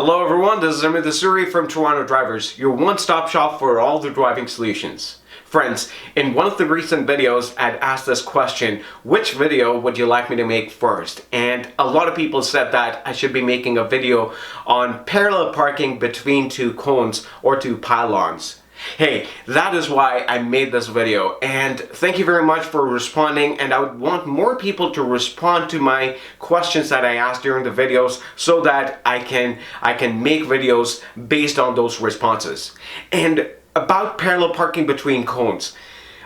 Hello everyone, this is Amit Suri from Toronto Drivers, your one-stop shop for all the driving solutions. Friends, in one of the recent videos, I'd asked this question, which video would you like me to make first? And a lot of people said that I should be making a video on parallel parking between two cones or two pylons. Hey, that is why I made this video, and thank you very much for responding, and I would want more people to respond to my questions that I asked during the videos so that I can make videos based on those responses. And about parallel parking between cones,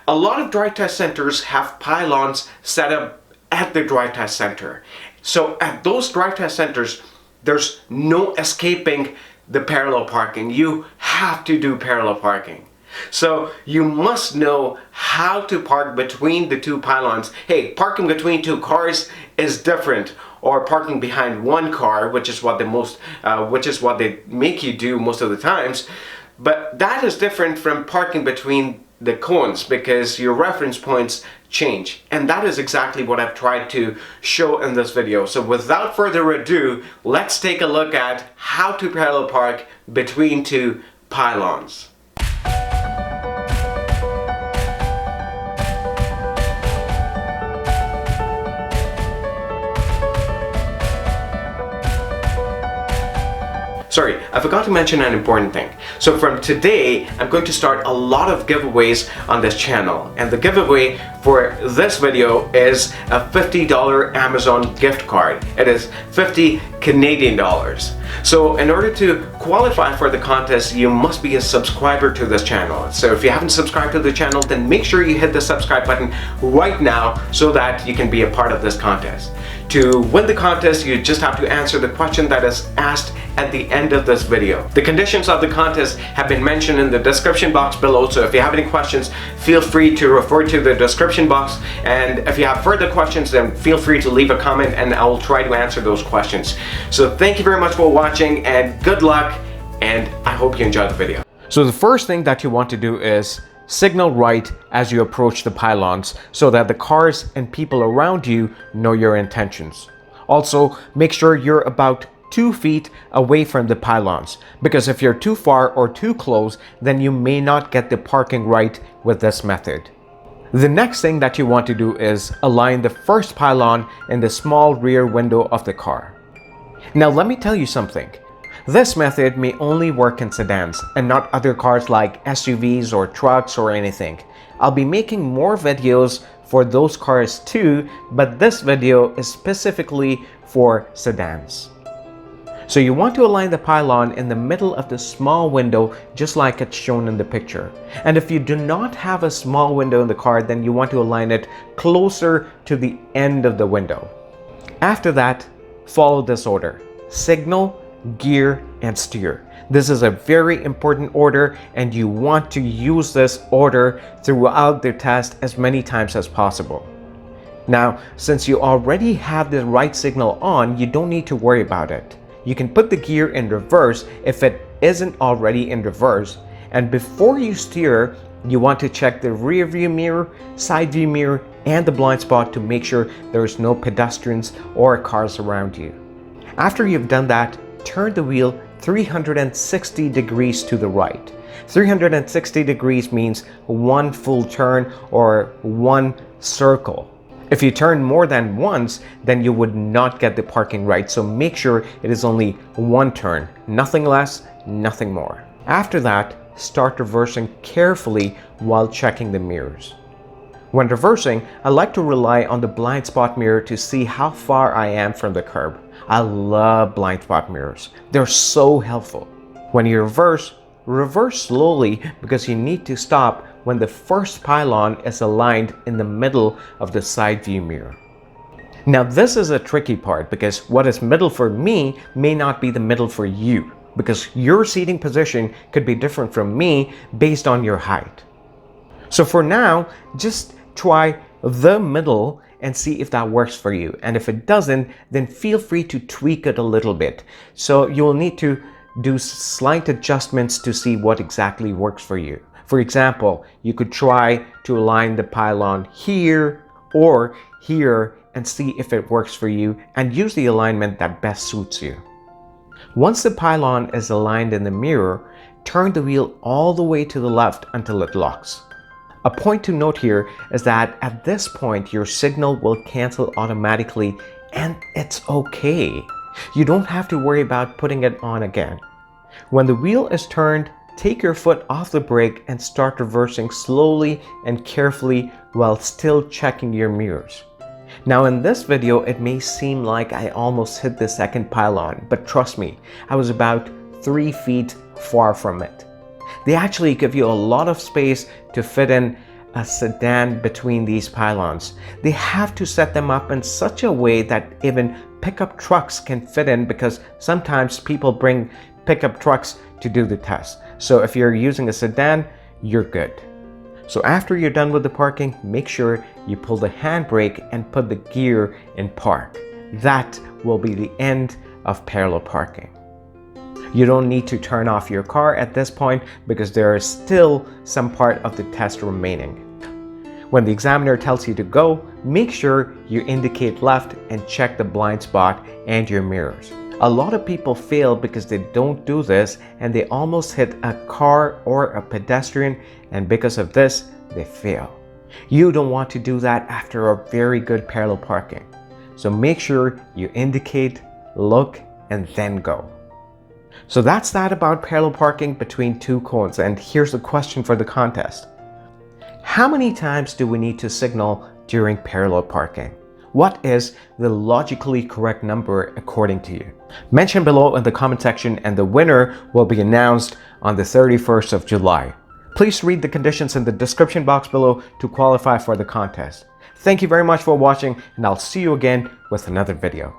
a lot of drive test centers have pylons set up at the drive test center. So at those drive test centers, there's no escaping the parallel parking. You have to do parallel parking. So you must know how to park between the two pylons. Hey, parking between two cars is different, or parking behind one car, which is what they make you do most of the times. But that is different from parking between the cones because your reference points change, and that is exactly what I've tried to show in this video. So without further ado, let's take a look at how to parallel park between two pylons. Sorry, I forgot to mention an important thing. So from today, I'm going to start a lot of giveaways on this channel. And the giveaway for this video is a $50 Amazon gift card. It is 50 Canadian dollars. So in order to qualify for the contest, you must be a subscriber to this channel. So if you haven't subscribed to the channel, then make sure you hit the subscribe button right now so that you can be a part of this contest. To win the contest, you just have to answer the question that is asked at the end of this video. The conditions of the contest have been mentioned in the description box below, so if you have any questions, feel free to refer to the description box, and if you have further questions, then feel free to leave a comment and I will try to answer those questions. So thank you very much for watching, and good luck, and I hope you enjoyed the video. So the first thing that you want to do is signal right as you approach the pylons so that the cars and people around you know your intentions. Also, make sure you're about 2 feet away from the pylons, because if you're too far or too close, then you may not get the parking right with this method. The next thing that you want to do is align the first pylon in the small rear window of the car. Now let me tell you something. This method may only work in sedans and not other cars like SUVs or trucks or anything. I'll be making more videos for those cars too, but this video is specifically for sedans. So you want to align the pylon in the middle of the small window just like it's shown in the picture. And if you do not have a small window in the car, then you want to align it closer to the end of the window. After that, follow this order: signal, gear, and steer. This is a very important order, and you want to use this order throughout the test as many times as possible. Now, since you already have the right signal on, you don't need to worry about it. You can put the gear in reverse if it isn't already in reverse, and before you steer, you want to check the rear view mirror, side view mirror, and the blind spot to make sure there's no pedestrians or cars around you. After you've done that, turn the wheel 360 degrees to the right. 360 degrees means one full turn or one circle. If you turn more than once, then you would not get the parking right, so make sure it is only one turn, nothing less, nothing more. After that, start reversing carefully while checking the mirrors. When reversing, I like to rely on the blind spot mirror to see how far I am from the curb. I love blind spot mirrors. They're so helpful. When you reverse slowly because you need to stop when the first pylon is aligned in the middle of the side view mirror. Now this is a tricky part because what is middle for me may not be the middle for you, because your seating position could be different from me based on your height. So for now, just try the middle and see if that works for you. And if it doesn't, then feel free to tweak it a little bit. So you'll need to do slight adjustments to see what exactly works for you. For example, you could try to align the pylon here or here and see if it works for you, and use the alignment that best suits you. Once the pylon is aligned in the mirror, turn the wheel all the way to the left until it locks. A point to note here is that at this point your signal will cancel automatically, and it's okay. You don't have to worry about putting it on again. When the wheel is turned, take your foot off the brake and start reversing slowly and carefully while still checking your mirrors. Now in this video, it may seem like I almost hit the second pylon, but trust me, I was about 3 feet far from it. They actually give you a lot of space to fit in a sedan between these pylons. They have to set them up in such a way that even pickup trucks can fit in, because sometimes people bring pickup trucks to do the test. So if you're using a sedan, you're good. So after you're done with the parking, make sure you pull the handbrake and put the gear in park. That will be the end of parallel parking. You don't need to turn off your car at this point because there is still some part of the test remaining. When the examiner tells you to go, make sure you indicate left and check the blind spot and your mirrors. A lot of people fail because they don't do this and they almost hit a car or a pedestrian, and because of this, they fail. You don't want to do that after a very good parallel parking. So make sure you indicate, look, and then go. So that's that about parallel parking between two cones, and here's the question for the contest. How many times do we need to signal during parallel parking? What is the logically correct number according to you? Mention below in the comment section and the winner will be announced on the 31st of July. Please read the conditions in the description box below to qualify for the contest. Thank you very much for watching, and I'll see you again with another video.